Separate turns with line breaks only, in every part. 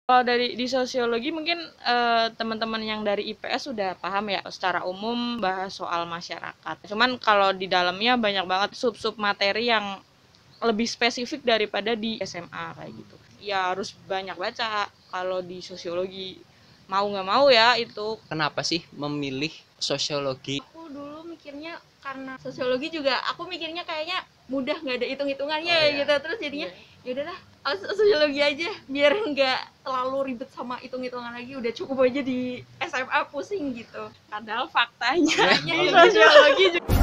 Kalau dari di sosiologi mungkin teman-teman yang dari IPS sudah paham ya secara umum bahas soal masyarakat. Cuman kalau di dalamnya banyak banget sub-sub materi yang lebih spesifik daripada di SMA kayak gitu. Ya harus banyak baca kalau di sosiologi. Mau nggak mau ya itu.
Kenapa sih memilih sosiologi?
Aku dulu mikirnya karena sosiologi juga aku mikirnya kayaknya mudah, nggak ada hitung-hitungannya gitu, terus jadinya ya udahlah sosiologi aja biar nggak terlalu ribet sama hitung-hitungan lagi, udah cukup aja di SMA pusing gitu.
Padahal faktanya
Kayaknya
di
ya
sosiologi juga.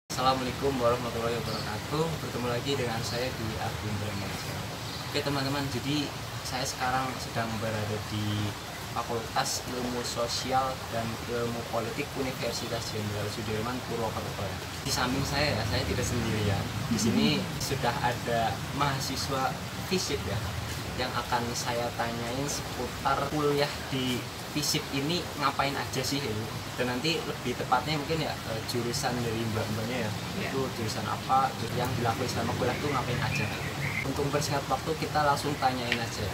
Assalamualaikum warahmatullahi wabarakatuh. Bertemu lagi dengan saya di Agung Indonesia. Oke teman-teman, jadi saya sekarang sedang berada di Fakultas Ilmu Sosial dan Ilmu Politik Universitas Jenderal Sudirman Purwokerto Barat. Di samping saya tidak sendirian. Di sini sudah ada mahasiswa FISIP ya, yang akan saya tanyain seputar kuliah di FISIP ini ngapain aja sih ya. Dan nanti lebih tepatnya mungkin ya jurusan dari mbak-mbaknya ya, itu jurusan apa yang dilakukan selama kuliah itu ngapain aja. Untuk mempersingkat waktu kita langsung tanyain aja.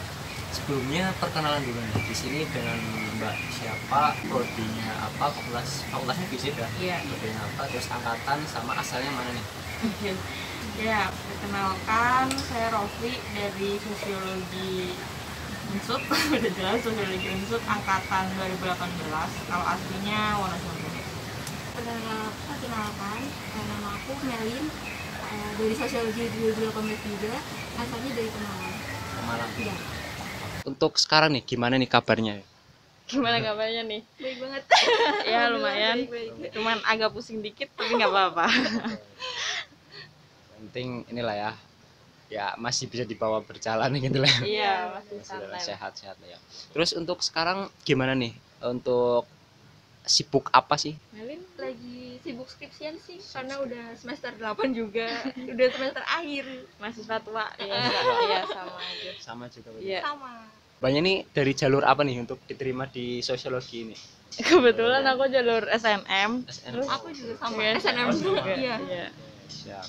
Sebelumnya perkenalan dulu nih, di sini dengan Mbak siapa, prodinya apa, fakultasnya FISIP ya, prodinya apa, terus angkatan sama asalnya mana nih?
Ya, perkenalkan saya Rofi dari Sosiologi Unsut. Udah jelas Sosiologi Unsut angkatan 2018. Kalau aslinya Wonosobo.
Perkenalkan, nama aku Melin, dari sosiologi 2018 juga, asalnya dari Pemalang.
Pemalang.
Iya.
Untuk sekarang nih gimana nih kabarnya?
Gimana kabarnya nih?
Baik banget.
Ya lumayan,
Baik-baik.
cuman agak pusing dikit tapi nggak apa-apa.
Penting inilah ya masih bisa dibawa berjalan gitu lah.
Iya, masih
Masih
santai.
sehat-sehat lah ya. Terus untuk sekarang gimana nih? Untuk sibuk apa sih?
Melin
Lagi sibuk skripsian sih, karena udah semester 8 juga, udah semester akhir.
mahasiswa tua ya, iya sama aja.
Sama juga.
Iya.
Sama.
Banyak nih dari jalur apa nih untuk diterima di sosiologi ini?
Kebetulan aku jalur SNM.
SNM.
Aku juga sama,
Iya,
SNM
sama
juga.
juga.
Iya.
Iya.
Siap.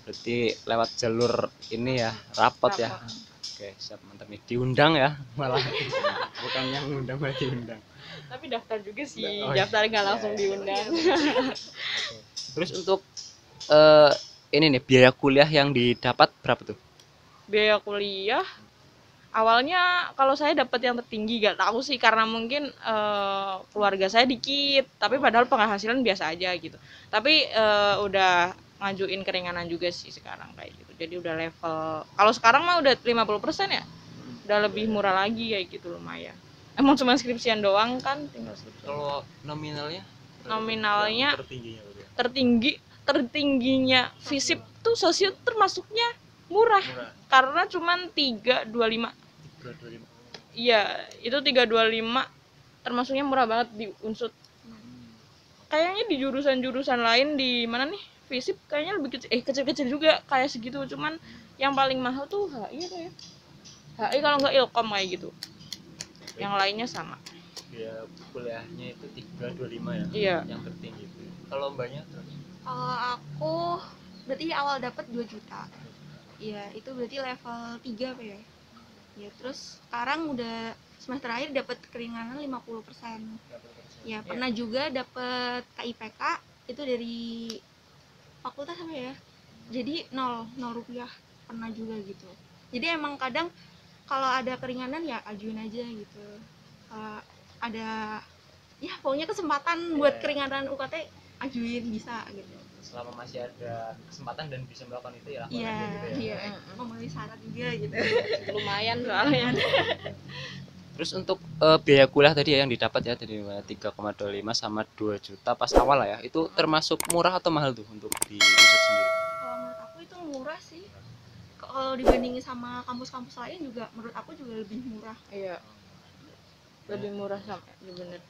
Berarti lewat jalur ini ya, rapot ya.
Rapot.
Oke, siap, mantap nih. Diundang ya, malah bukan yang ngundang, malah diundang.
Tapi daftar juga sih,
Oh, iya.
daftar nggak langsung diundang.
Terus untuk ini nih biaya kuliah yang didapat berapa tuh?
Biaya kuliah awalnya kalau saya dapat yang tertinggi gak tahu sih karena mungkin keluarga saya dikit, tapi padahal penghasilan biasa aja gitu. Tapi udah ngajuin keringanan juga sih sekarang kayak gitu. Jadi udah level. Kalau sekarang mah udah 50% ya. Udah lebih murah lagi kayak gitu lumayan. Emang cuma skripsian doang kan, tinggal skripsian.
Kalau nominalnya?
Nominalnya
Tertingginya berapa?
tertingginya FISIP tuh sosio termasuknya murah. Karena cuman 325.
225.
Iya, itu 325 termasuknya murah banget di Unsut. Kayaknya di jurusan-jurusan lain di mana nih? FISIP kayaknya lebih kecil, kecil-kecil juga kayak segitu, cuman yang paling mahal tuh HI tuh ya. HI kalau nggak Ilkom kayak gitu. Yang lainnya sama.
Biaya kuliahnya itu 325 ya?
Iya.
Yang tertinggi itu. Kalau mbaknya terus?
Kalau aku berarti awal dapat 2 juta. Iya, itu berarti level 3 apa ya? Ya, terus sekarang udah semester akhir dapat keringanan 50%. Ya, pernah juga dapat KIPK itu dari fakultas apa ya? Jadi 0 rupiah pernah juga gitu. Jadi emang kadang kalau ada keringanan ya ajuin aja gitu. Kalau ada ya pokoknya kesempatan buat keringanan UKT ajuin bisa gitu.
selama masih ada kesempatan dan bisa melakukan itu ya lakukan
Iya,
aja gitu ya.
iya, memenuhi syarat juga gitu.
Lumayan soalnya.
Terus untuk biaya kuliah tadi ya yang didapat ya dari 3,25 sama 2 juta pas awal lah ya, itu termasuk murah atau mahal tuh untuk di Unsur sendiri?
Kalau menurut aku itu murah sih. Kalau dibandingin sama kampus-kampus lain juga menurut aku juga lebih murah.
Iya. Lebih murah sama bener.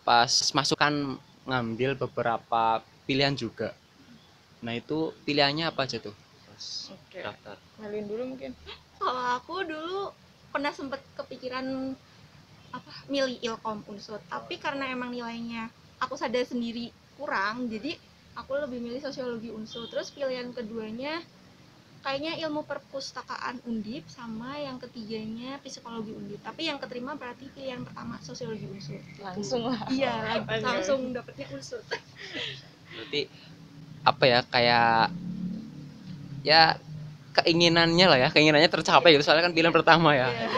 Pas masuk kan ngambil beberapa pilihan juga. Nah itu pilihannya apa aja tuh pas
Oke.
daftar?
Melin dulu mungkin.
Kalau aku dulu pernah sempet kepikiran milih Ilkom Unsur, tapi karena emang nilainya aku sadar sendiri kurang, jadi aku lebih milih Sosiologi Unsur. Terus pilihan keduanya kayaknya Ilmu Perpustakaan Undip, sama yang ketiganya Psikologi Undip. Tapi yang keterima berarti pilihan pertama Sosiologi Unsur.
Langsung lah.
Iya, langsung dapetnya Unsur.
Berarti apa ya, kayak ya keinginannya lah ya, keinginannya tercapai gitu, soalnya kan pilihan pertama ya.
Iya.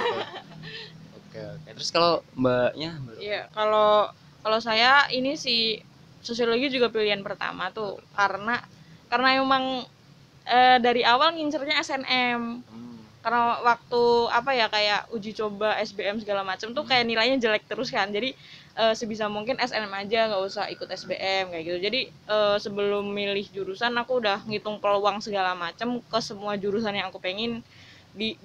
Oke. Terus kalau mbaknya?
Iya, kalau saya ini sih sosiologi juga pilihan pertama tuh karena emang dari awal ngincernya SNM. Karena waktu kayak uji coba SBM segala macam tuh kayak nilainya jelek terus kan. Jadi sebisa mungkin SNM aja, nggak usah ikut SBM kayak gitu. Jadi sebelum milih jurusan aku udah ngitung peluang segala macam ke semua jurusan yang aku pengen,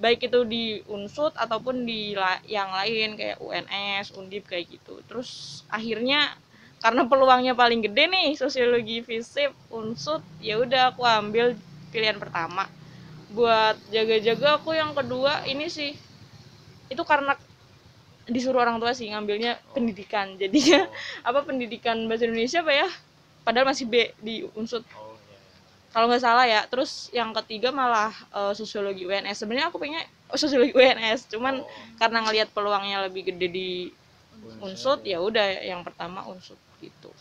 baik itu di Unsut ataupun di yang lain kayak UNS, Undip kayak gitu. Terus akhirnya karena peluangnya paling gede nih sosiologi, FISIP, Unsut, ya udah aku ambil pilihan pertama. Buat jaga-jaga aku yang kedua ini sih itu karena disuruh orang tua sih ngambilnya pendidikan. Jadinya pendidikan bahasa Indonesia ya? Padahal masih B di Unsut. Kalau nggak salah ya. Terus yang ketiga malah sosiologi UNS. Sebenarnya aku pengennya sosiologi UNS, cuman karena ngelihat peluangnya lebih gede di Unsut, ya udah yang pertama Unsut gitu.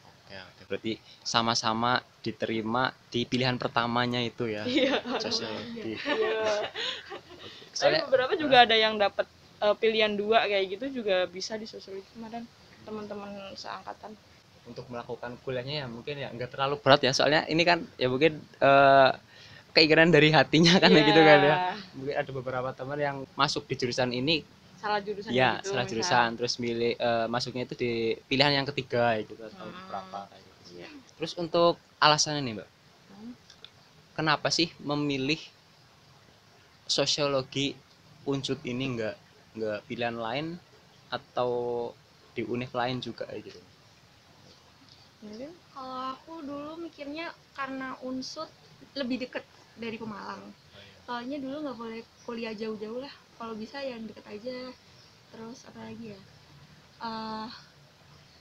Oke. Berarti sama-sama diterima di pilihan pertamanya itu ya.
Iya.
Sosiologi.
Iya. Tapi
Soalnya
beberapa juga ada yang dapat pilihan 2 kayak gitu juga bisa di sosiologi kemarin teman-teman seangkatan.
untuk melakukan kuliahnya ya mungkin ya nggak terlalu berat ya, soalnya ini kan ya mungkin keinginan dari hatinya kan
Iya.
gitu kan ya. Mungkin ada beberapa teman yang masuk di jurusan ini
Salah jurusan
ya
gitu,
salah
misal.
jurusan, terus milih masuknya itu di pilihan yang ketiga gitu atau berapa kayak gitu.
Iya.
Terus untuk alasannya nih Mbak,
Hmm.
kenapa sih memilih sosiologi Unsut ini nggak pilihan lain atau di univ lain juga kayak gitu?
Mungkin
Kalau aku dulu mikirnya karena Unsut lebih deket dari Pemalang. Soalnya dulu nggak boleh kuliah jauh-jauh lah. Kalau bisa yang deket aja. Terus apa lagi ya?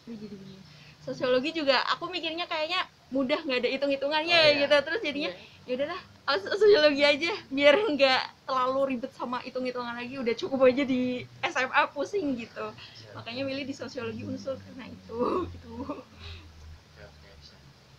Jadi bingung. Sosiologi juga aku mikirnya kayaknya mudah, nggak ada hitung-hitungannya
Oh, iya.
gitu. Terus jadinya ya udahlah, sosiologi aja biar nggak terlalu ribet sama hitung-hitungan lagi. Udah cukup aja di SMA pusing gitu. Makanya milih di sosiologi Unsur karena itu gitu.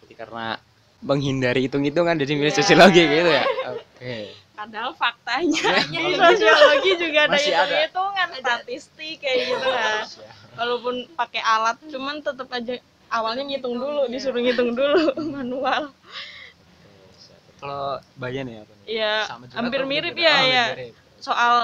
Jadi karena menghindari hitung-hitungan jadi milih
Iya.
sosiologi gitu ya. Oke.
padahal faktanya
Faktanya
di
ya
sosiologi juga ada
Masih ada.
hitung-hitungan, statistik kayak gitu kan. Walaupun pakai alat, cuman tetap aja awalnya ngitung dulu,
Iya.
disuruh ngitung dulu manual.
Kalau Bayan ya apa nih?
Iya,
Sama juga
hampir
atau
mirip
beda?
ya,
Oh,
ya.
mirip.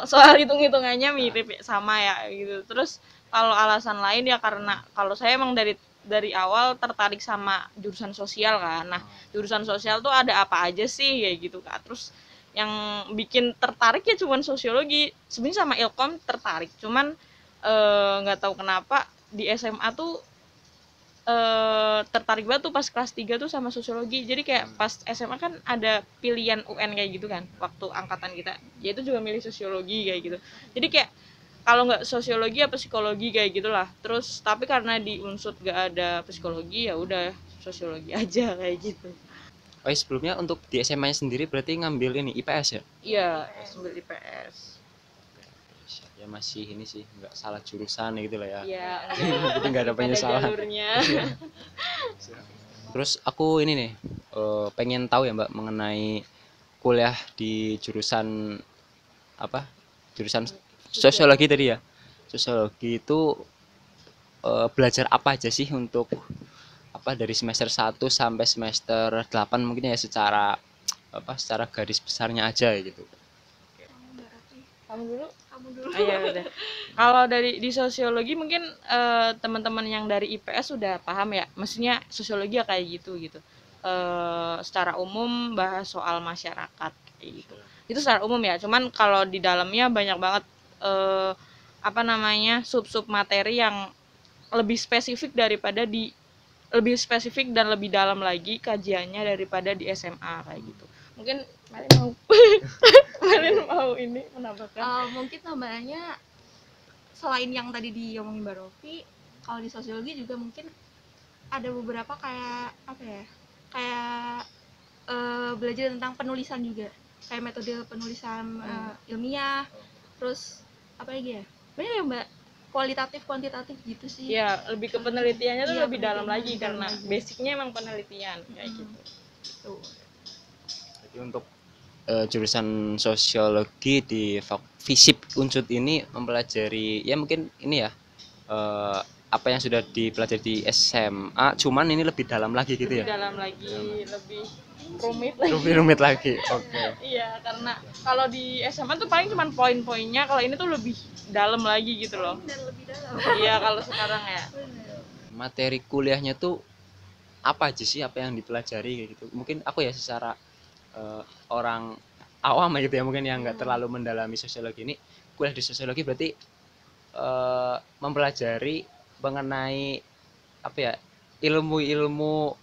Soal hitung-hitungannya mirip ya, sama ya gitu. Terus kalau alasan lain ya karena kalau saya emang dari awal tertarik sama jurusan sosial kan. Nah, jurusan sosial tuh ada apa aja sih kayak gitu kan. Terus yang bikin tertarik ya cuman sosiologi. Sebenarnya sama Ilkom tertarik, cuman nggak tahu kenapa di SMA tuh tertarik banget tuh pas kelas 3 tuh sama sosiologi. Jadi kayak pas SMA kan ada pilihan UN kayak gitu kan waktu angkatan kita, ya itu juga milih sosiologi kayak gitu. Jadi kayak kalau nggak sosiologi ya psikologi kayak gitulah. Terus tapi karena di Unsut nggak ada psikologi, ya udah sosiologi aja kayak gitu.
Oh, sebelumnya untuk di SMA-nya sendiri berarti ngambil ini IPS ya?
Iya, ambil IPS.
Ya masih ini sih, nggak salah jurusan gitu lah ya.
Iya,
Jadi nggak ada penyesalan.
jalurnya.
Terus aku ini nih pengen tahu ya Mbak mengenai kuliah di jurusan apa? Jurusan sosiologi tadi ya. Sosiologi itu belajar apa aja sih untuk dari semester 1 sampai semester 8 mungkin ya secara garis besarnya aja gitu.
Kamu dulu?
Kamu dulu.
Oh, iya udah. Kalau dari di sosiologi mungkin teman-teman yang dari IPS sudah paham ya. Maksudnya sosiologi ya kayak gitu. Secara umum bahas soal masyarakat kayak gitu. Itu secara umum ya. Cuman kalau di dalamnya banyak banget sub-sub materi yang lebih spesifik lebih spesifik dan lebih dalam lagi kajiannya daripada di SMA kayak gitu. Mungkin Malin mau Malin mau ini menambahkan.
Mungkin tambahannya selain yang tadi diomongin Mbak Rofi, kalau di sosiologi juga mungkin ada beberapa kayak belajar tentang penulisan juga, kayak metode penulisan ilmiah, terus apa lagi ya, banyak ya Mbak, kualitatif kuantitatif gitu sih.
Ya, lebih ke penelitiannya tuh
Iya,
lebih dalam lagi
penelitian
karena
dalam lagi.
basicnya emang penelitian kayak gitu.
Jadi untuk jurusan sosiologi di FISIP Unsud ini mempelajari ya mungkin ini ya apa yang sudah dipelajari di SMA, cuman ini lebih dalam lagi gitu
Lebih
ya.
dalam lagi, lebih rumit lagi.
Lebih rumit lagi. Oke.
Iya, karena kalau di SMA tuh paling cuma poin-poinnya, kalau ini tuh lebih dalam lagi gitu loh.
Dan lebih dalam.
Iya, kalau sekarang ya.
Materi kuliahnya tuh apa aja sih, apa yang dipelajari kayak gitu. Mungkin aku ya secara orang awam gitu ya, mungkin yang nggak terlalu mendalami sosiologi ini, kuliah di sosiologi berarti mempelajari mengenai apa ya, ilmu-ilmu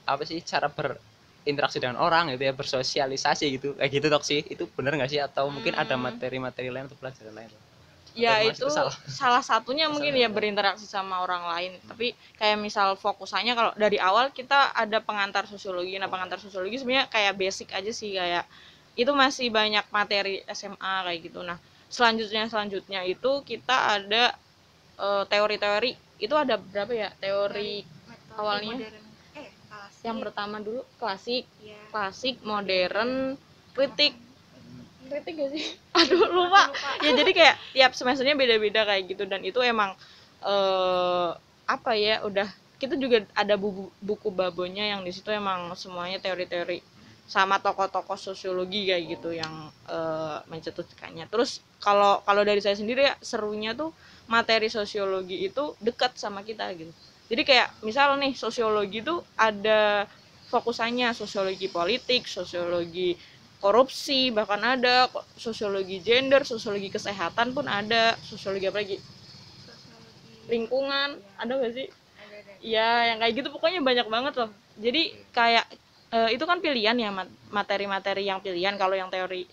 apa sih, cara berinteraksi dengan orang gitu ya, bersosialisasi gitu, kayak gitu toh sih. Itu bener nggak sih, atau mungkin ada materi-materi lain atau pelajaran lain?
Ya
Atau
itu salah satunya mungkin ya berinteraksi sama orang lain. Tapi kayak misal fokusannya kalau dari awal kita ada pengantar sosiologi. Nah, pengantar sosiologi sebenarnya kayak basic aja sih, kayak itu masih banyak materi SMA kayak gitu. Nah, selanjutnya itu kita ada teori-teori. Itu ada berapa ya? Teori awalnya. Yang pertama dulu klasik, modern, kritik gak sih? Aduh lupa. Ya jadi kayak tiap semesternya beda-beda kayak gitu, dan itu emang udah kita juga ada buku babonya yang di situ emang semuanya teori-teori sama tokoh-tokoh sosiologi kayak gitu yang mencetuskannya. Terus kalau dari saya sendiri ya, serunya tuh materi sosiologi itu dekat sama kita gitu. Jadi kayak misal nih sosiologi tuh ada fokusannya sosiologi politik, sosiologi korupsi, bahkan ada sosiologi gender, sosiologi kesehatan pun ada, sosiologi apa lagi? Lingkungan, ada nggak sih? Iya, yang kayak gitu pokoknya banyak banget loh. Jadi kayak itu kan pilihan ya, materi-materi yang pilihan. Kalau yang teori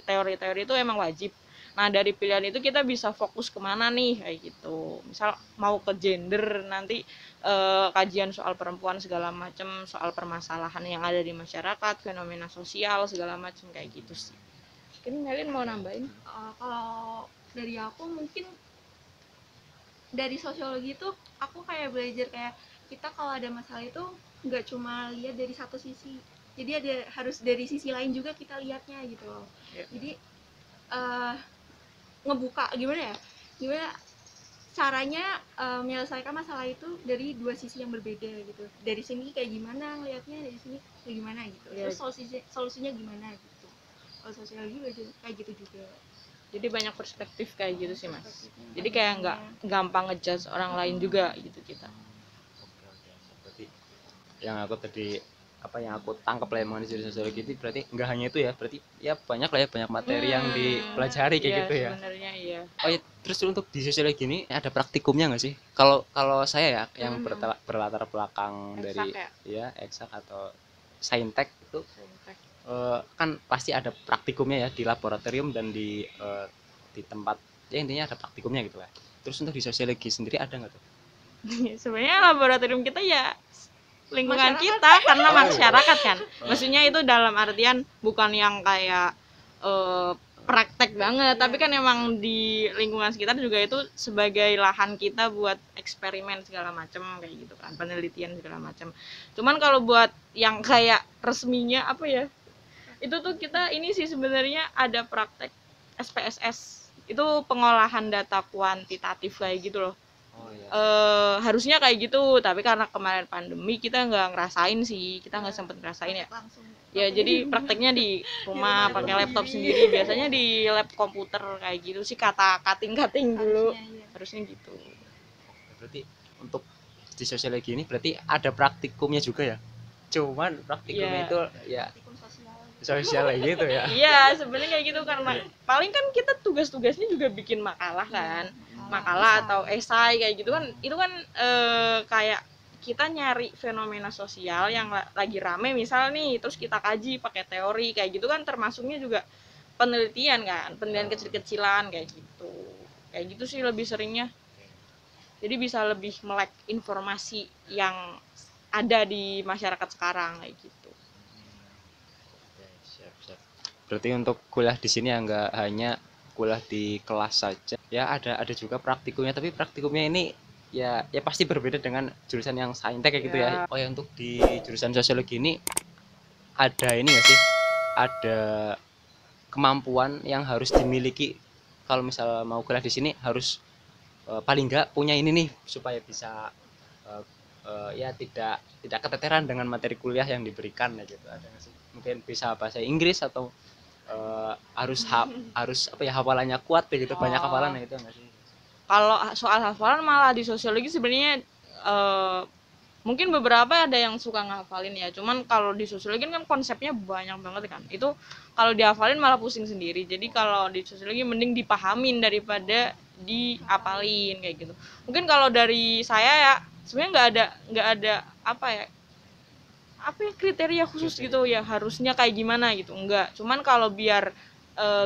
itu emang wajib. Nah, dari pilihan itu kita bisa fokus kemana nih kayak gitu. Misal mau ke gender, nanti kajian soal perempuan segala macam, soal permasalahan yang ada di masyarakat, fenomena sosial segala macam kayak gitu sih. Mungkin Melin mau nambahin?
Kalau dari aku mungkin dari sosiologi itu aku kayak belajar kayak kita kalau ada masalah itu nggak cuma lihat dari satu sisi, jadi harus dari sisi lain juga kita lihatnya gitu loh. Jadi ngebuka gimana caranya menyelesaikan masalah itu dari dua sisi yang berbeda gitu. Dari sini kayak gimana ngelihatnya, dari sini kayak gimana gitu. Terus solusinya gimana gitu. Kalau sosiologi kayak gitu juga.
Jadi banyak perspektif kayak gitu sih Mas. Jadi kayak nggak gampang ngejudge orang lain juga gitu kita.
Berarti yang aku tangkap lah mengenai sosiologi itu berarti nggak hanya itu ya, berarti ya banyak materi yang dipelajari kayak gitu ya.
Sebenarnya iya.
Oh ya, terus untuk di sosiologi ini ada praktikumnya nggak sih? Kalau saya ya yang berlatar belakang dari eksak atau saintek itu kan pasti ada praktikumnya ya, di laboratorium dan di tempat ya, intinya ada praktikumnya gitu lah. Terus untuk di sosiologi sendiri ada nggak tuh?
Sebenarnya laboratorium kita ya lingkungan kita karena masyarakat kan. Maksudnya itu dalam artian bukan yang kayak praktek banget, tapi kan emang di lingkungan sekitar juga itu sebagai lahan kita buat eksperimen segala macam kayak gitu kan, penelitian segala macam. Cuman kalau buat yang kayak resminya apa ya, itu tuh kita ini sih sebenarnya ada praktek SPSS, itu pengolahan data kuantitatif kayak gitu loh.
ya.
Harusnya kayak gitu, tapi karena kemarin pandemi kita nggak ngerasain sih, kita nggak sempet ngerasain ya.
langsung
Ya jadi prakteknya di rumah pakai laptop sendiri, biasanya di lab komputer kayak gitu sih, kating dulu harusnya gitu.
Berarti untuk di sosiologi ini berarti ada praktikumnya juga ya, cuman praktikumnya
Iya.
itu ya
praktikum sosial
sosial kayak gitu ya.
Iya sebenarnya kayak gitu, karena paling kan kita tugas-tugasnya juga bikin makalah kan, makalah atau esai kayak gitu kan, itu kan kayak kita nyari fenomena sosial yang lagi rame misal nih, terus kita kaji pakai teori kayak gitu kan, termasuknya juga penelitian kan, penelitian kecil-kecilan kayak gitu sih lebih seringnya. Jadi bisa lebih melek informasi yang ada di masyarakat sekarang kayak gitu.
Oke, siap. Berarti untuk kuliah di sini ya nggak hanya kuliah di kelas saja, ya ada juga praktikumnya, tapi praktikumnya ini ya pasti berbeda dengan jurusan yang saintek kayak gitu ya. Oh ya, untuk di jurusan sosiologi ini ada ini nggak sih, ada kemampuan yang harus dimiliki kalau misal mau kuliah di sini, harus paling nggak punya ini nih supaya bisa ya tidak keteteran dengan materi kuliah yang diberikan ya gitu. Ada nggak sih? Mungkin bisa bahasa Inggris atau harus apa ya, hafalannya kuat ya gitu, banyak hafalan ya, itu nggak sih?
Kalau soal hafalan malah di sosiologi sebenarnya mungkin beberapa ada yang suka ngafalin ya, cuman kalau di sosiologi kan konsepnya banyak banget kan, itu kalau dihafalin malah pusing sendiri. Jadi kalau di sosiologi mending dipahamin daripada dihafalin kayak gitu. Mungkin kalau dari saya ya sebenarnya nggak ada apa ya kriteria khusus gitu ya harusnya kayak gimana gitu, enggak. Cuman kalau biar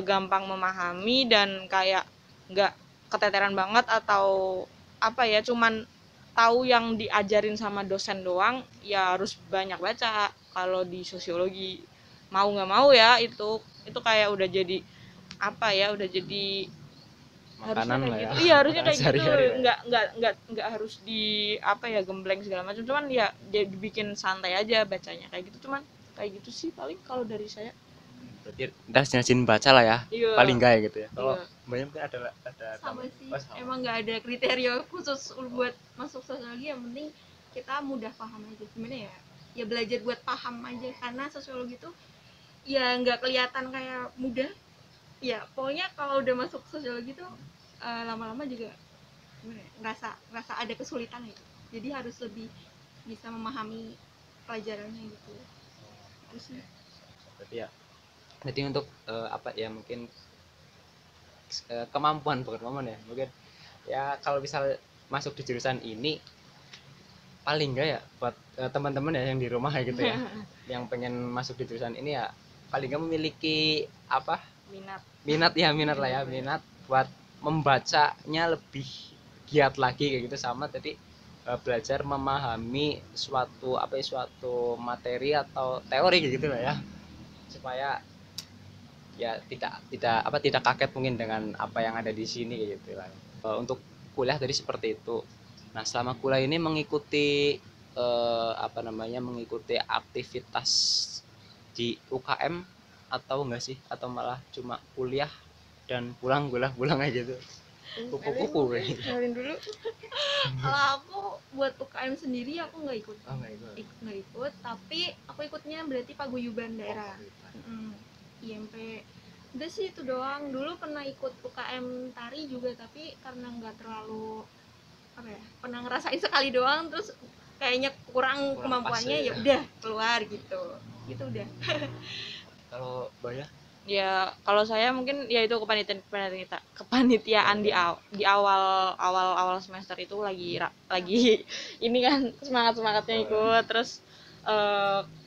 gampang memahami dan kayak nggak keteteran banget atau apa ya, cuman tahu yang diajarin sama dosen doang, ya harus banyak baca. Kalau di sosiologi mau nggak mau ya itu kayak udah jadi apa ya, udah jadi harusnya
Makanan
kayak
lah ya.
gitu. Iya harusnya kayak gitu,
Sehari-hari lah ya.
nggak harus di apa ya, gembleng segala macam, cuman ya jadi dibikin santai aja bacanya kayak gitu. Cuman kayak gitu sih paling kalau dari saya.
Berarti ntar rajin baca lah ya,
Iya.
paling enggak ya gitu ya. Kalau
Iya.
banyak mungkin ada
sama sih,
oh, sama.
emang nggak ada kriteria khusus buat masuk sosiologi, yang penting kita mudah paham aja. Gimana ya belajar buat paham aja, karena sosiologi tuh ya nggak kelihatan kayak mudah ya, pokoknya kalau udah masuk sosiologi tuh lama-lama juga gimana ya, ngerasa ada kesulitan gitu, jadi harus lebih bisa memahami pelajarannya gitu. Itu sih.
Berarti ya, jadi untuk apa ya, mungkin kemampuan, bukan kemampuan ya, mungkin ya kalau misal masuk di jurusan ini, paling enggak ya buat teman-teman ya yang di rumah ya gitu ya, yang pengen masuk di jurusan ini ya paling enggak memiliki apa, minat lah ya, minat buat membacanya lebih giat lagi kayak gitu, sama tadi belajar memahami suatu apa ya, suatu materi atau teori kayak gitu lah ya, supaya ya tidak kaget mungkin dengan apa yang ada di sini kayak gitu lah. Untuk kuliah tadi seperti itu. Nah, selama kuliah ini mengikuti mengikuti aktivitas di UKM atau enggak sih, atau malah cuma kuliah dan pulang aja gitu, kupu-kupu kayak gitu.
Dulu
Kalau aku buat UKM sendiri aku nggak ikut.
Oh, nggak ikut.
Tapi aku ikutnya berarti paguyuban daerah. IMP. Udah sih itu doang. Dulu pernah ikut UKM tari juga, tapi karena nggak terlalu apa ya, pernah ngerasain sekali doang, terus kayaknya kurang kemampuannya, ya udah keluar gitu udah.
Kalau Baya?
ya kalau saya mungkin ya itu kepanitiaan di awal semester itu lagi ini kan semangatnya ikut, terus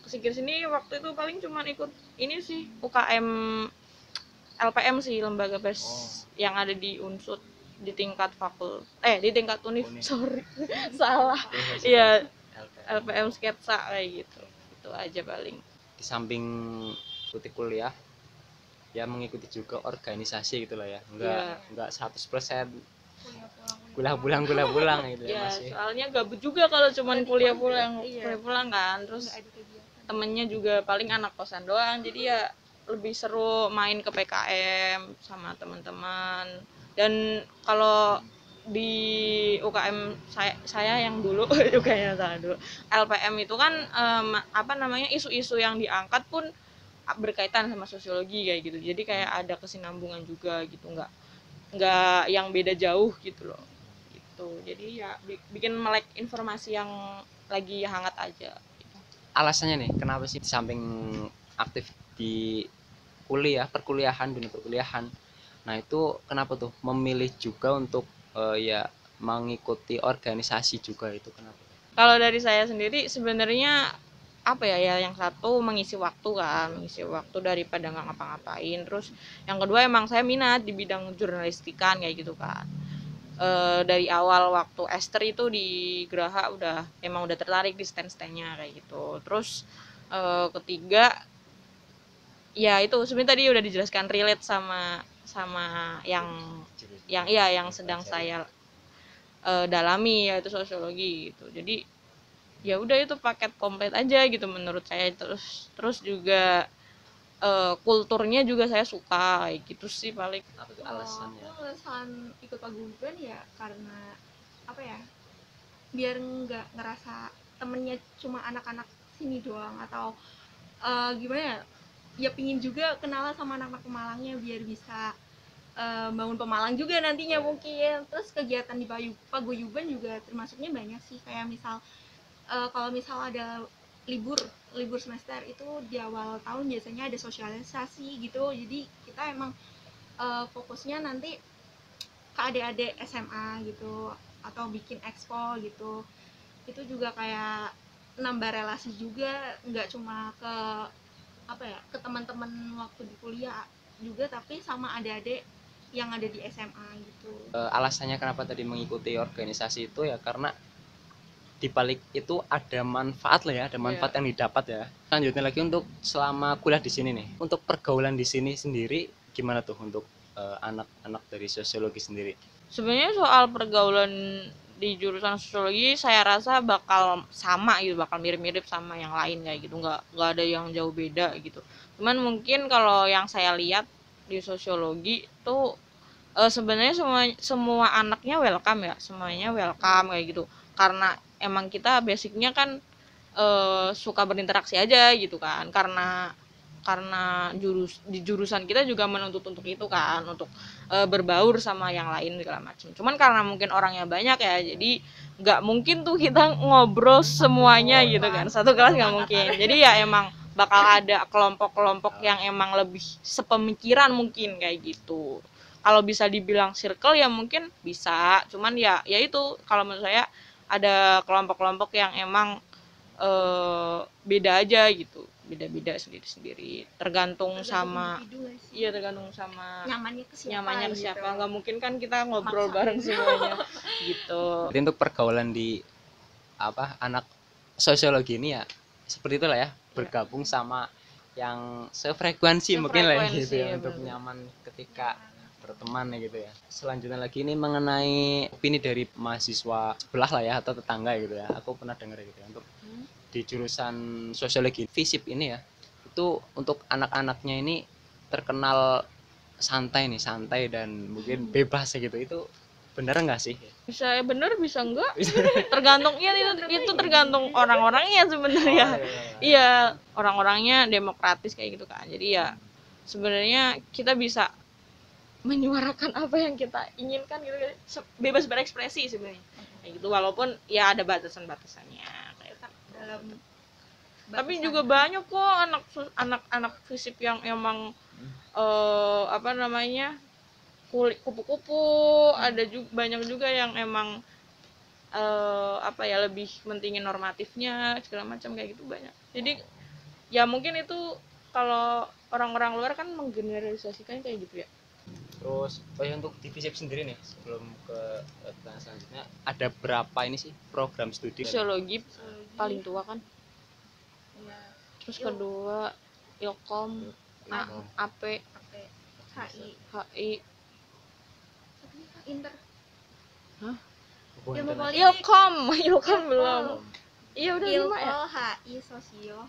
kesini sini waktu itu paling cuma ikut ini sih UKM LPM sih, lembaga pers yang ada di Unsud di tingkat di tingkat univ. Sorry salah. Iya, LPM sketsa kayak gitu. Itu aja paling.
Di samping ikuti kuliah ya mengikuti juga organisasi gitu lah ya, enggak 100% kuliah pulang gitu ya, masih.
Soalnya gabut juga kalau cuman kuliah pulang kan, terus temennya juga paling anak kosan doang, jadi ya lebih seru main ke PKM sama teman-teman. Dan kalau di UKM saya yang dulu UKM saya dulu LPM itu kan apa namanya, isu-isu yang diangkat pun berkaitan sama sosiologi kayak gitu, jadi kayak ada kesinambungan juga gitu, nggak yang beda jauh gitu loh gitu. Jadi ya bikin melek informasi yang lagi hangat aja gitu.
Alasannya nih kenapa sih di samping aktif di perkuliahan, dunia perkuliahan, nah itu kenapa tuh memilih juga untuk ya mengikuti organisasi juga, itu kenapa?
Kalau dari saya sendiri sebenarnya apa ya, yang satu mengisi waktu kan, mengisi waktu daripada nggak ngapa-ngapain. Terus yang kedua emang saya minat di bidang jurnalistikan kayak gitu kan. Dari awal waktu Esther itu di Graha emang udah tertarik di stand-standnya kayak gitu. Terus ketiga ya itu sebenarnya tadi udah dijelaskan, relate sama sama yang sedang saya dalami, yaitu sosiologi gitu. Jadi ya udah itu paket komplit aja gitu menurut saya. Terus juga kulturnya juga saya suka kayak gitu sih paling.
Apa tuh
Kalau
alasannya?
aku alasan ikut paguyuban ya karena apa ya, biar nggak ngerasa temennya cuma anak-anak sini doang, atau gimana ya, ya pingin juga kenalan sama anak-anak Pemalangnya biar bisa bangun Pemalang juga nantinya mungkin. Terus kegiatan di paguyuban juga termasuknya banyak sih, kayak misal kalau misal ada libur libur semester itu di awal tahun biasanya ada sosialisasi gitu, jadi kita emang fokusnya nanti ke adik-adik SMA gitu, atau bikin expo gitu. Itu juga kayak nambah relasi juga, nggak cuma ke apa ya, ke teman-teman waktu di kuliah juga, tapi sama adik-adik yang ada di SMA gitu.
Alasannya kenapa tadi mengikuti organisasi itu ya karena di balik itu ada manfaat lah ya, ada manfaat yang didapat ya. Lanjutnya lagi untuk selama kuliah di sini nih, untuk pergaulan di sini sendiri gimana tuh untuk anak-anak dari sosiologi sendiri?
Sebenarnya soal pergaulan di jurusan sosiologi saya rasa bakal sama gitu, bakal mirip-mirip sama yang lain kayak gitu, nggak ada yang jauh beda gitu. Cuman mungkin kalau yang saya lihat di sosiologi tuh sebenarnya semua semua anaknya welcome ya, semuanya welcome kayak gitu, karena emang kita basicnya kan suka berinteraksi aja gitu kan, karena di jurusan kita juga menuntut untuk itu kan, untuk berbaur sama yang lain segala macam. Cuman karena mungkin orangnya banyak ya, jadi nggak mungkin tuh kita ngobrol semuanya gitu kan, satu kelas nggak mungkin. Jadi ya emang bakal ada kelompok-kelompok yang emang lebih sepemikiran mungkin kayak gitu. Kalau bisa dibilang circle ya mungkin bisa, cuman ya itu kalau menurut saya ada kelompok-kelompok yang emang beda aja gitu, beda-beda sendiri-sendiri, tergantung sama iya, tergantung sama nyamannya ke siapa. Nggak mungkin kan kita ngobrol bareng semuanya gitu.
Jadi untuk pergaulan di anak sosiologi ini ya seperti itulah ya, bergabung sama yang sefrekuensi mungkin lah gitu ya, untuk nyaman ketika berteman ya gitu ya. Selanjutnya lagi ini mengenai opini dari mahasiswa sebelah lah ya, atau tetangga gitu ya. Aku pernah dengar gitu ya, untuk di jurusan sosiologi FISIP ini ya, itu untuk anak-anaknya ini terkenal santai dan mungkin bebas ya gitu. Itu bener nggak sih?
Bisa bener, bisa enggak, tergantung. Iya, itu tergantung orang-orangnya sebenarnya. Iya, orang-orangnya demokratis kayak gitu kan, jadi ya sebenarnya kita bisa menyuarakan apa yang kita inginkan gitu, bebas berekspresi sebenarnya kayak gitu, walaupun ya ada batasan-batasannya kayak
dalam
tapi juga banyak kok anak FISIP yang emang apa namanya, kupu-kupu. Ada juga banyak juga yang emang apa ya, lebih mentingin normatifnya segala macam kayak gitu, banyak. Jadi ya mungkin itu kalau orang-orang luar kan menggeneralisasikan kayak gitu ya.
Terus untuk di FISIP sendiri nih, sebelum ke pertanyaan selanjutnya, ada berapa ini sih program studi?
Sosiologi paling tua kan,
ya,
terus kedua Ilkom, AP, HI,
Inter,
hah?
ilmu politik,
Ilkom belum. Iya udah 5 ya.
HI, sosio,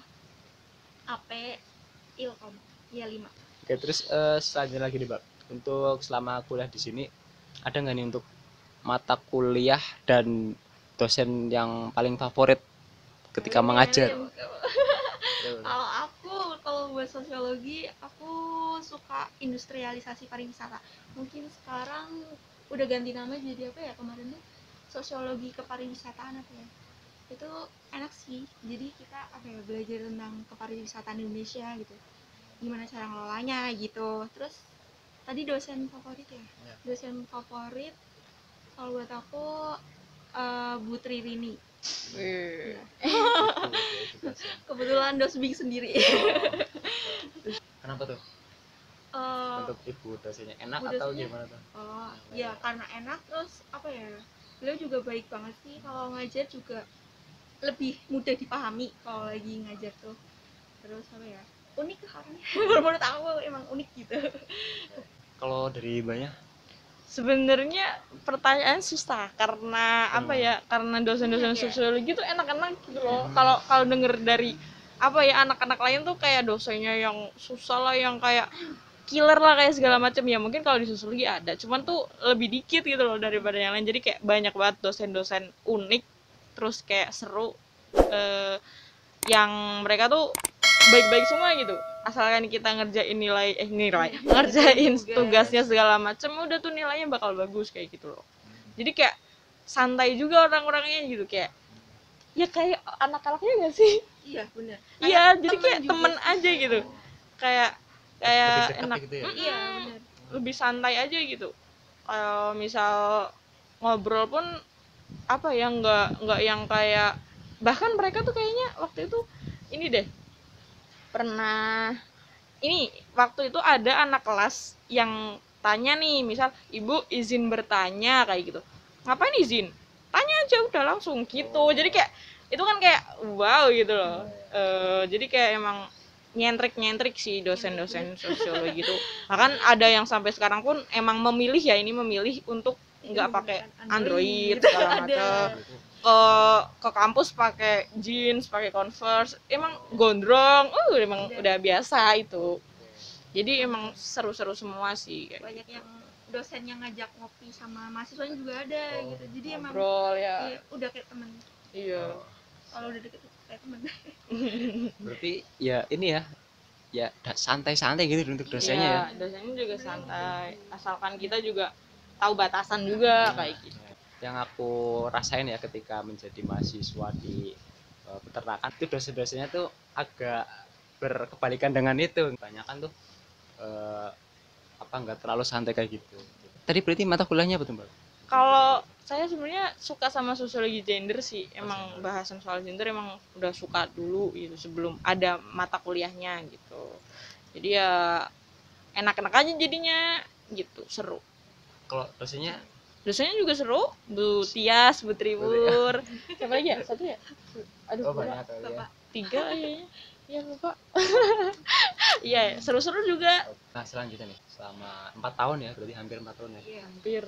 AP, Ilkom, ya 5.
Oke, terus selanjutnya lagi nih Mbak, untuk selama kuliah di sini ada nggak nih untuk mata kuliah dan dosen yang paling favorit ketika mengajar?
Kalau buat sosiologi aku suka industrialisasi pariwisata. Mungkin sekarang udah ganti nama jadi apa ya, kemarin tuh sosiologi kepariwisataan apa ya, itu enak sih. Jadi kita apa ya, belajar tentang kepariwisataan Indonesia gitu, gimana cara ngelolanya gitu. Terus tadi dosen favorit ya, dosen favorit kalau buat aku Bu Tri Rini. Iya. Kebetulan dosbing sendiri.
Kenapa tuh?
Eh,
Untuk ibu dosennya enak
Bu
atau
dosennya,
gimana tuh?
oh ya karena enak, terus apa ya, beliau juga baik banget sih, kalau ngajar juga lebih mudah dipahami kalau lagi ngajar tuh. Terus apa ya, unik orangnya. Menurut aku emang unik gitu.
Kalau dari banyak
Sebenarnya pertanyaan susah karena apa ya? Karena dosen-dosen
Enak ya?
sosiologi tuh enak-enak gitu loh. Kalau denger dari apa ya, anak-anak lain tuh kayak dosennya yang susah lah, yang kayak killer lah, kayak segala macam ya. Mungkin kalau di sosiologi ada, cuman tuh lebih dikit gitu loh daripada yang lain. Jadi kayak banyak banget dosen-dosen unik, terus kayak seru, eh, yang mereka tuh baik-baik semua gitu, asalkan kita ngerjain ngerjain tugasnya segala macem, udah tuh nilainya bakal bagus kayak gitu loh. Jadi kayak santai juga orang-orangnya gitu, kayak ya kayak anak-anaknya gak sih?
Iya benar.
Iya, jadi kayak temen aja gitu, kayak kayak
lebih dekat
enak.
gitu ya?
Iya benar.
Lebih santai aja gitu. Kalau misal ngobrol pun apa ya, nggak yang kayak, bahkan mereka tuh kayaknya waktu itu ini deh, pernah ini waktu itu ada anak kelas yang tanya nih, misal ibu izin bertanya kayak gitu, ngapain izin, tanya aja udah langsung gitu. Jadi kayak itu kan kayak wow gitu loh. Jadi kayak emang nyentrik sih dosen-dosen sosiologi itu. Bahkan ada yang sampai sekarang pun emang memilih ya, ini memilih untuk nggak pakai Android segala macam, ke kampus pakai jeans, pakai Converse, emang gondrong, emang udah biasa itu. Jadi emang seru-seru semua sih kayak
Banyak
gitu.
yang dosen yang ngajak ngopi sama mahasiswanya juga ada gitu. Jadi emang
Ngobrol ya.
iya, udah kayak temen.
Iya.
Kalau udah deket kayak temen.
Berarti ya ini ya santai-santai gitu untuk dosennya ya.
Iya, dosennya juga santai, asalkan kita juga tahu batasan juga kayak gitu.
Yang aku rasain ya ketika menjadi mahasiswa di peternakan itu dosen-dosennya tuh agak berkebalikan dengan itu. Kebanyakan tuh apa nggak terlalu santai kayak gitu. Tadi berarti mata kuliahnya apa tuh, Mbak?
Kalau saya sebenarnya suka sama sosiologi gender sih, emang bahasan soal gender emang udah suka dulu gitu sebelum ada mata kuliahnya gitu. Jadi ya enak-enak aja jadinya gitu, seru.
Kalau dosennya
Dosennya juga seru, Bu Tias, Bu Tribur, siapa lagi ya? Satu ya? Aduh,
banyak
lupa.
kali ya.
3 kayaknya. Iya lupa. Iya, seru-seru juga.
Nah, selanjutnya nih, selama 4 tahun ya, berarti hampir 4 tahun ya.
Iya.
Hampir.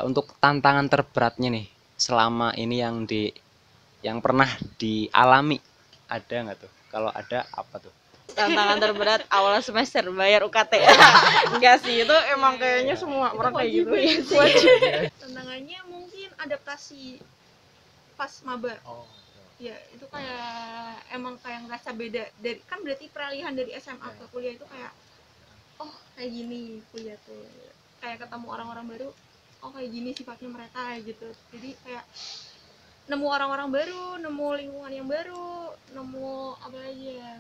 Untuk tantangan terberatnya nih, selama ini yang pernah dialami, ada nggak tuh? Kalau ada, apa tuh?
Tantangan terberat awal semester bayar UKT. Enggak sih, itu emang kayaknya semua orang kayak gitu ya.
Tantangannya mungkin adaptasi pas maba. Ya itu kayak emang kayak ngerasa beda dari, kan berarti peralihan dari SMA ke kuliah itu kayak oh kayak gini kuliah tuh, kayak ketemu orang-orang baru, oh kayak gini sifatnya mereka gitu. Jadi kayak nemu orang-orang baru, nemu lingkungan yang baru, nemu apa lagi ya,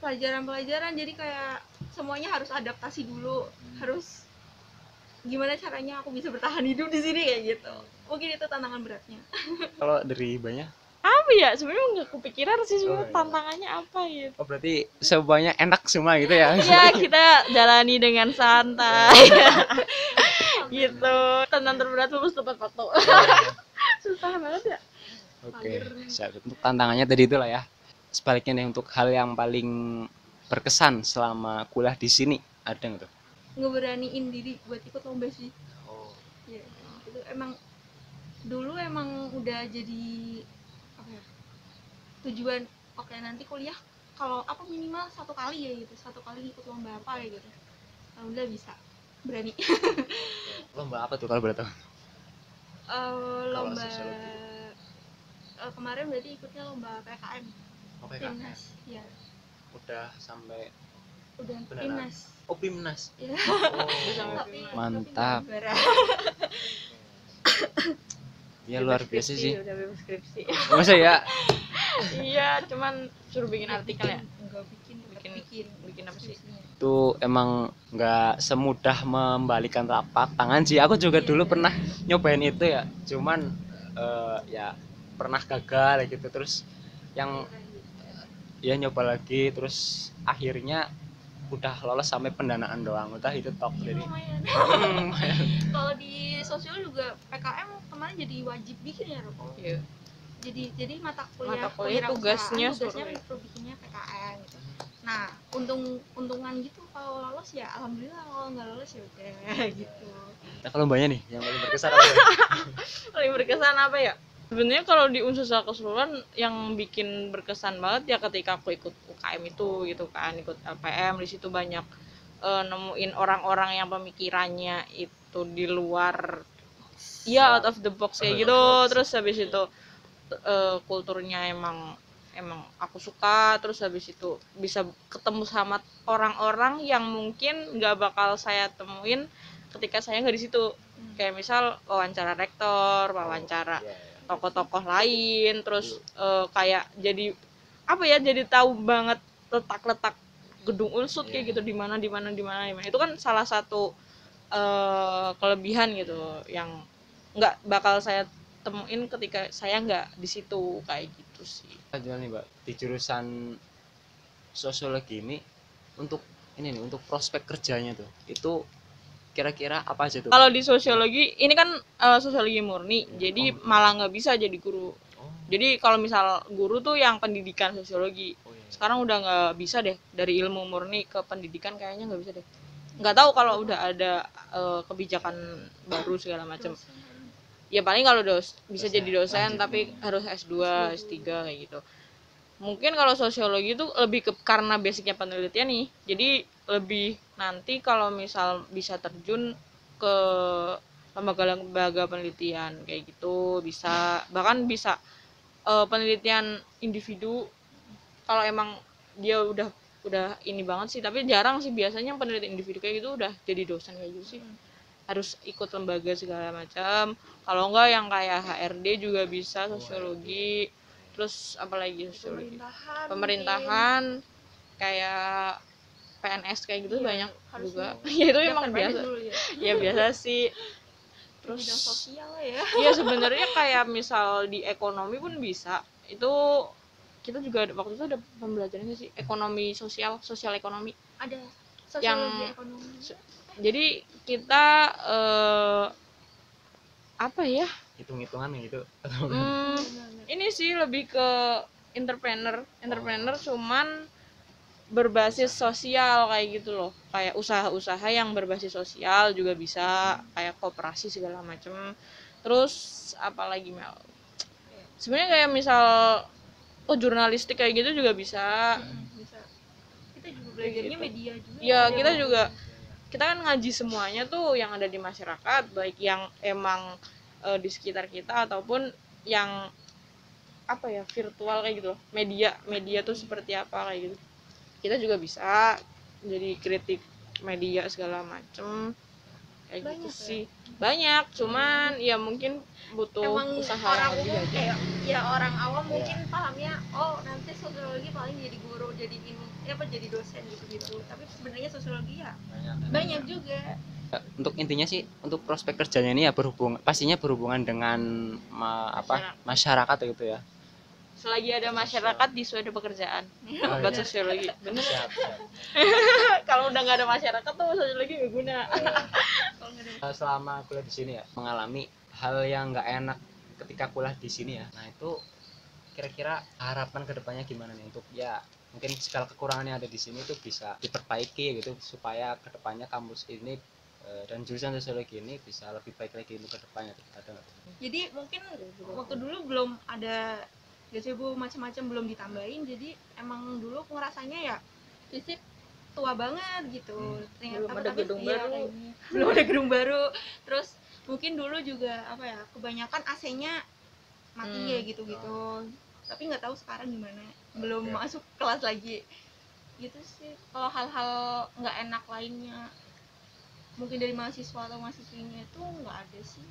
pelajaran-pelajaran. Jadi kayak semuanya harus adaptasi dulu, harus gimana caranya aku bisa bertahan hidup di sini kayak gitu. Mungkin itu tantangan beratnya.
Kalau dari banyak?
Apa ya? Sebenarnya nggak kepikiran sih sebenarnya tantangannya apa gitu.
Oh, berarti semuanya enak semua gitu ya?
Ya kita jalani dengan santai. Gitu. Tantangan terberat lulus tepat waktu. Susah banget ya.
Oke, siap. Untuk tantangannya tadi itulah ya. Sebaliknya nih, untuk hal yang paling berkesan selama kuliah di sini, ada nggak tuh?
Ngeberaniin diri buat ikut lomba sih. Ya, itu emang dulu emang udah jadi apa ya, tujuan, oke nanti kuliah kalau apa minimal 1 kali ya gitu, 1 kali ikut lomba apa ya gitu. Alhamdulillah bisa, berani.
Lomba apa tuh kalau boleh tahu?
Lomba
sosiologi?
kemarin berarti ikutnya lomba PKM
Oh, PKM.
Timnas ya,
Udah sampai
udah
beneran?
Timnas
Oh, Pimnas.
ya.
Oh.
tapi
Mantap.
tapi nggak juara.
Ya luar biasa
Skripsi,
sih.
udah bebas skripsi.
Masa ya?
Iya, cuman suruh bikin artikel ya.
Enggak bikin
Bikin apa sih?
Itu emang nggak semudah membalikan telapak tangan sih. Aku juga dulu pernah nyobain itu ya, cuman ya pernah gagal gitu. Terus yang ya nyoba lagi, terus akhirnya udah lolos sampai pendanaan doang, udah itu top. Jadi
lumayan. Kalau di sosial juga PKM kemarin jadi wajib bikin ya Roko.
Iya.
Jadi mata kuliah
tugasnya
tugasnya
suruh.
disuruh bikinnya PKM gitu. Nah, untungan gitu kalau lolos ya alhamdulillah, kalau nggak lolos ya udah gitu.
nah kalau mbaknya nih yang paling berkesan apa ya?
Paling berkesan apa ya? Sebenarnya kalau di unsur secara keseluruhan yang bikin berkesan banget ya ketika aku ikut UKM itu gitu kan, ikut LPM. Di situ banyak nemuin orang-orang yang pemikirannya itu di luar ya out of the box kayak gitu. Terus habis itu kulturnya emang aku suka. Terus habis itu bisa ketemu sama orang-orang yang mungkin nggak bakal saya temuin ketika saya nggak di situ. Kayak misal wawancara rektor, wawancara tokoh-tokoh lain, terus kayak jadi apa ya, jadi tahu banget letak-letak gedung Unsud kayak gitu, di mana. Itu kan salah satu kelebihan gitu yang nggak bakal saya temuin ketika saya nggak di situ kayak gitu sih.
Jual nih mbak, di jurusan sosiologi ini untuk ini nih, untuk prospek kerjanya tuh itu kira-kira apa aja tuh?
Kalau di sosiologi ini kan sosiologi murni, jadi malah nggak bisa jadi guru. Jadi kalau misal guru tuh yang pendidikan sosiologi, sekarang udah nggak bisa deh, dari ilmu murni ke pendidikan kayaknya nggak bisa deh. Nggak tahu kalau udah ada kebijakan baru segala macam. Ya paling kalau bisa jadi dosen tapi harus S2, S3 kayak gitu. Mungkin kalau sosiologi itu lebih ke karena basicnya penelitian nih, jadi lebih nanti kalau misal bisa terjun ke lembaga-lembaga penelitian kayak gitu, bisa bahkan bisa penelitian individu kalau emang dia udah ini banget sih. Tapi jarang sih, biasanya penelitian individu kayak gitu udah jadi dosen kayak gitu sih, harus ikut lembaga segala macam. Kalau enggak yang kayak HRD juga bisa sosiologi. Terus apalagi sosiologi pemerintahan kayak PNS kayak gitu banyak juga. Ya itu emang biasa ya biasa sih. Terus
bidang sosial ya.
ya sebenarnya kayak misal di ekonomi pun bisa. Itu kita juga waktu itu ada pembelajarannya sih, ekonomi sosial ekonomi.
Ada
Yang
sosiologi ekonomi.
Jadi kita apa ya,
hitung-hitungan gitu.
ini sih lebih ke entrepreneur cuman berbasis sosial kayak gitu loh, kayak usaha-usaha yang berbasis sosial juga bisa, kayak koperasi segala macem. Terus apalagi Mel, sebenarnya kayak misal jurnalistik kayak gitu juga bisa.
Bisa. Kita juga belajarnya media juga.
Ya kita kan ngaji semuanya tuh yang ada di masyarakat, baik yang emang di sekitar kita ataupun yang apa ya, virtual kayak gitu loh. Media tuh seperti apa kayak gitu. Kita juga bisa jadi kritik media segala macem kayak
Banyak
gitu sih. Banyak, cuman ya mungkin butuh
emang
usaha
orang
yang lebih
umum
aja.
kayak ya orang awam mungkin pahamnya nanti sosiologi paling jadi guru, jadi ini jadi dosen gitu. Tapi sebenarnya sosiologi ya banyak juga.
Untuk intinya sih, untuk prospek kerjanya ini ya pastinya berhubungan dengan masyarakat gitu ya.
Selagi ada masyarakat di suatu pekerjaan buat sosiologi, bener. Kalau udah nggak ada masyarakat tuh sosiologi nggak guna.
Selama kuliah di sini ya, mengalami hal yang nggak enak ketika kuliah di sini ya. Nah itu kira-kira harapan kedepannya gimana nih, untuk ya mungkin segala kekurangan yang ada di sini itu bisa diperbaiki gitu, supaya kedepannya kampus ini dan jurusan sosiologi ini bisa lebih baik lagi untuk kedepannya. Ada nggak?
Jadi mungkin waktu dulu belum ada gazebo macam-macam, belum ditambahin, jadi emang dulu aku ngerasanya ya fisip tua banget gitu. Ternyata
Belum ada gedung baru.
belum ada gedung baru. Terus mungkin dulu juga apa ya, kebanyakan AC-nya mati ya gitu-gitu. Tapi nggak tahu sekarang gimana, belum masuk kelas lagi gitu sih. Kalau hal-hal nggak enak lainnya mungkin dari mahasiswa atau mahasiswinya itu nggak ada sih.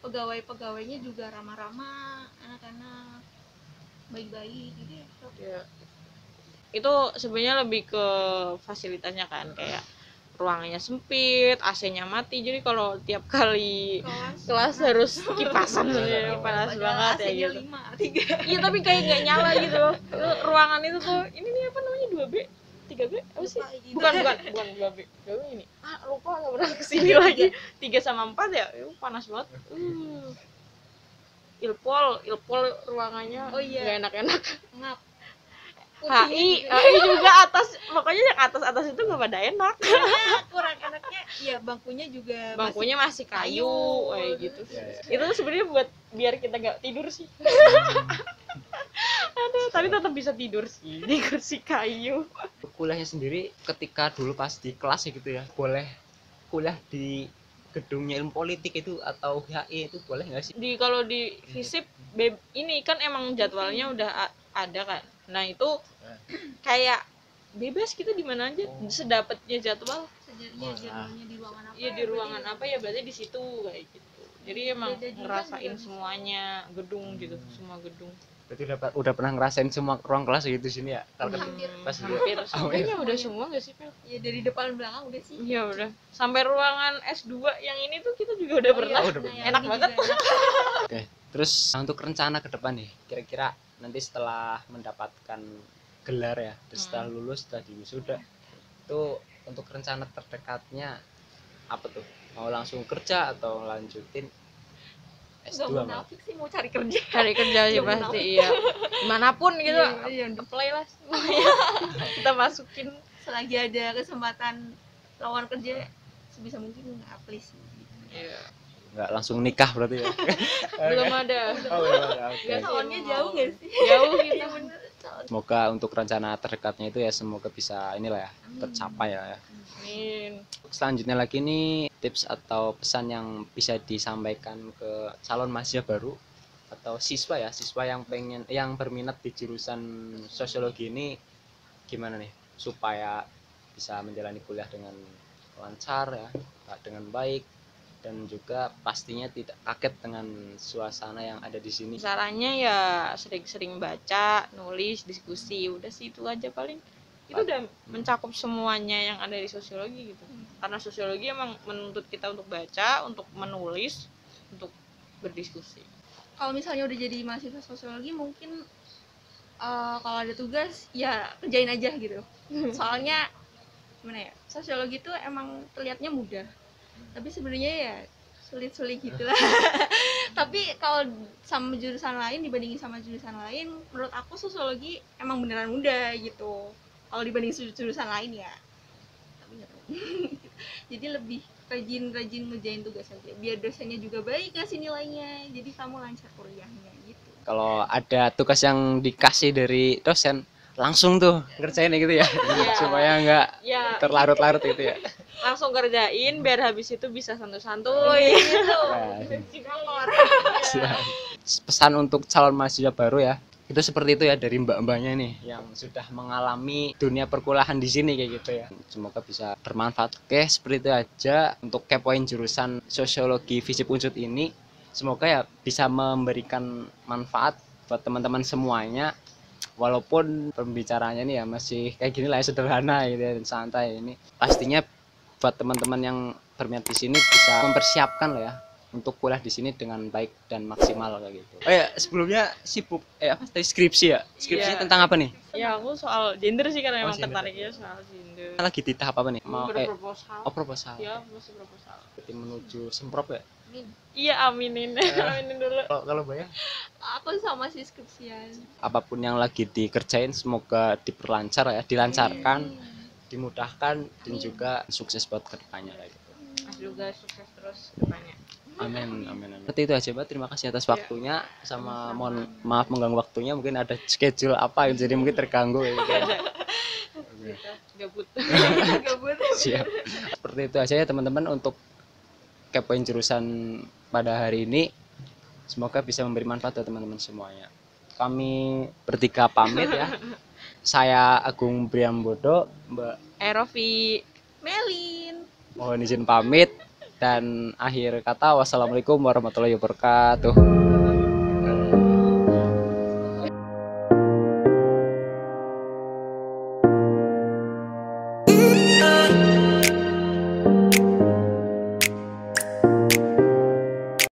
Pegawai-pegawainya juga ramah-ramah, anak-anak baik-baik gitu ya.
Ya. Itu sebenarnya lebih ke fasilitasnya kan, kayak ruangannya sempit, AC-nya mati, jadi kalau tiap kali kelas harus kipasan ya, panas banget ya gitu.
5, 3.
Iya tapi kayak nggak nyala gitu loh. Ruangan itu tuh, ini nih apa namanya, 2B, 3B apa sih? Bukan 2B. Ini. Lupa, nggak pernah kesini lagi. 3 sama 4 ya, panas banget. Ilpol ruangannya
Oh iya.
nggak enak-enak.
Ngap.
HI juga atas, pokoknya yang atas itu nggak pada enak.
Kurang enaknya ya bangkunya juga
Bangkunya masih kayu kayak gitu. Itu tuh sebenarnya buat biar kita nggak tidur sih. Aduh, tapi tetap bisa tidur sih di kursi kayu.
Kuliahnya sendiri ketika dulu pas di kelas ya gitu ya, boleh kuliah di gedungnya ilmu politik itu atau HI itu boleh nggak sih?
Kalau di FISIP ini kan emang jadwalnya udah ada kan. Nah itu kayak bebas kita di mana aja, sedapatnya jadwal.
jadwalnya di ruangan apa?
Iya di ruangan apa ya, berarti di situ kayak gitu. Jadi emang
Beda juga
ngerasain
juga.
semuanya gedung gitu, semua gedung.
Berarti udah pernah ngerasain semua ruang kelas gitu sini ya? Kalau
Hampir.
pas
Hampir
Oh,
semuanya udah semua nggak sih, Pel?
Ya dari depan belakang udah sih.
Iya udah. Sampai ruangan S2 yang ini tuh kita juga udah pernah.
udah pernah.
Enak banget.
Oke, terus untuk rencana ke depan nih, kira-kira nanti setelah mendapatkan gelar ya, terus setelah lulus, setelah diwisuda, itu untuk rencana terdekatnya apa tuh? Mau langsung kerja atau lanjutin
Enggak
S2 malah?
munafik sih, mau cari kerja.
Cari kerja sih
Belum
pasti iya. Manapun gitu.
Iya,
Apply lah semuanya. Kita masukin.
selagi ada kesempatan lowongan kerja sebisa mungkin apply sih.
Iya.
Nggak langsung nikah berarti ya?
Belum ada.
Oh, belum ada, oke.
Nggak tahu.
Calonnya jauh nggak sih?
Jauh gitu.
Iya bener. Calon.
Semoga untuk rencana terdekatnya itu ya semoga bisa inilah ya, tercapai ya.
Amin.
Selanjutnya lagi nih tips atau pesan yang bisa disampaikan ke calon mahasiswa baru atau siswa ya, siswa yang berminat di jurusan sosiologi ini, gimana nih supaya bisa menjalani kuliah dengan lancar ya, dengan baik, dan juga pastinya tidak kaget dengan suasana yang ada di sini.
Caranya ya sering-sering baca, nulis, diskusi, udah sih itu aja paling. Itu udah mencakup semuanya yang ada di sosiologi gitu. Karena sosiologi emang menuntut kita untuk baca, untuk menulis, untuk berdiskusi.
Kalau misalnya udah jadi mahasiswa sosiologi mungkin kalau ada tugas ya kerjain aja gitu. Soalnya gimana ya, sosiologi itu emang terlihatnya mudah, tapi sebenarnya ya sulit-sulit gitu lah. Tapi kalau sama jurusan lain, dibandingin sama jurusan lain, menurut aku sosiologi emang beneran mudah gitu kalau dibanding jurusan lain ya. Tapi nggak tahu. Jadi lebih rajin ngerjain tugas aja biar dosennya juga baik ngasih nilainya, jadi kamu lancar kuliahnya gitu.
Kalau ada tugas yang dikasih dari dosen, langsung tuh ngerjain gitu ya, supaya nggak
Ya,
terlarut-larut gitu ya.
langsung kerjain biar habis itu bisa santuy-santuy gitu.
Siap. Pesan untuk calon mahasiswa baru ya, itu seperti itu ya dari mbak-mbaknya nih yang sudah mengalami dunia perkuliahan di sini kayak gitu ya. Semoga bisa bermanfaat. Oke, seperti itu aja untuk kepoin jurusan sosiologi FISIP Unsud ini. Semoga ya bisa memberikan manfaat buat teman-teman semuanya. Walaupun pembicaranya nih ya masih kayak gini lah ya, sederhana gitu ya, santai ini. Pastinya buat teman-teman yang berminat di sini bisa mempersiapkan lah ya untuk kuliah di sini dengan baik dan maksimal kayak gitu. Oh ya, sebelumnya sibuk apa tadi skripsi ya? Skripsinya
Iya.
tentang apa nih?
Ya aku soal gender sih karena
Oh,
emang
gender.
tertariknya soal gender.
Lagi di tahap apa nih? Mau
Berproposal.
proposal.
Ya, masih proposal.
Berarti menuju semprot ya?
Iya, aminin. Aminin dulu.
Kalau bayang
Aku sama sih skripsian.
apapun yang lagi dikerjain semoga diperlancar ya, dilancarkan, dimudahkan dan juga sukses buat kedepannya kayak gitu.
Mas juga sukses terus depannya.
Amin, amin, amin. Seperti itu aja, Mbak. Terima kasih atas waktunya. Sama mohon maaf mengganggu waktunya. Mungkin ada schedule apa, jadi mungkin terganggu. Ya, gitu.
Gabut.
Gabut.
Siap. Seperti itu aja ya, teman-teman. Untuk
kepoin jurusan pada hari ini. Semoga bisa memberi manfaat buat teman-teman semuanya. Kami bertiga pamit ya. Saya Agung Priambodo, Mbak
Erofi, Melin.
mohon izin pamit, dan akhir kata wassalamualaikum warahmatullahi wabarakatuh.